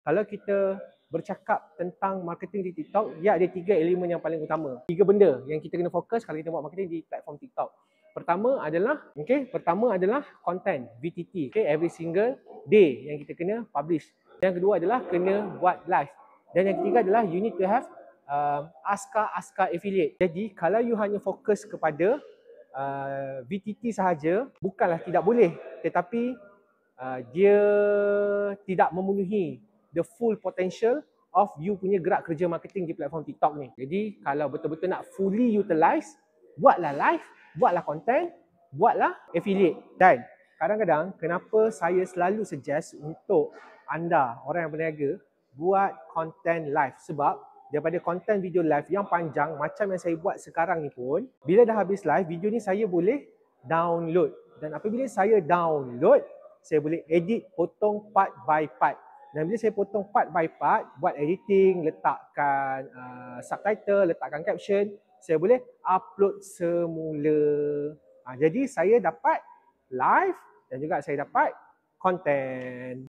Kalau kita bercakap tentang marketing di TikTok, dia ada 3 elemen yang paling utama. 3 benda yang kita kena fokus kalau kita buat marketing di platform TikTok. Pertama adalah content, VTT, every single day yang kita kena publish. Yang kedua adalah kena buat live. Dan yang ketiga adalah you need to have aska affiliate. Jadi kalau you hanya fokus kepada VTT sahaja, bukanlah tidak boleh, tetapi dia tidak memenuhi the full potential of you punya gerak kerja marketing di platform TikTok ni. Jadi kalau betul-betul nak fully utilize, buatlah live, buatlah content, buatlah affiliate. Dan kadang-kadang kenapa saya selalu suggest untuk anda, orang yang berniaga, buat content live. Sebab daripada content video live yang panjang macam yang saya buat sekarang ni pun, bila dah habis live, video ni saya boleh download. Dan apabila saya download, saya boleh edit, potong part by part. Dan bila saya potong part by part, buat editing, letakkan subtitle, letakkan caption, saya boleh upload semula. Jadi saya dapat live dan juga saya dapat content.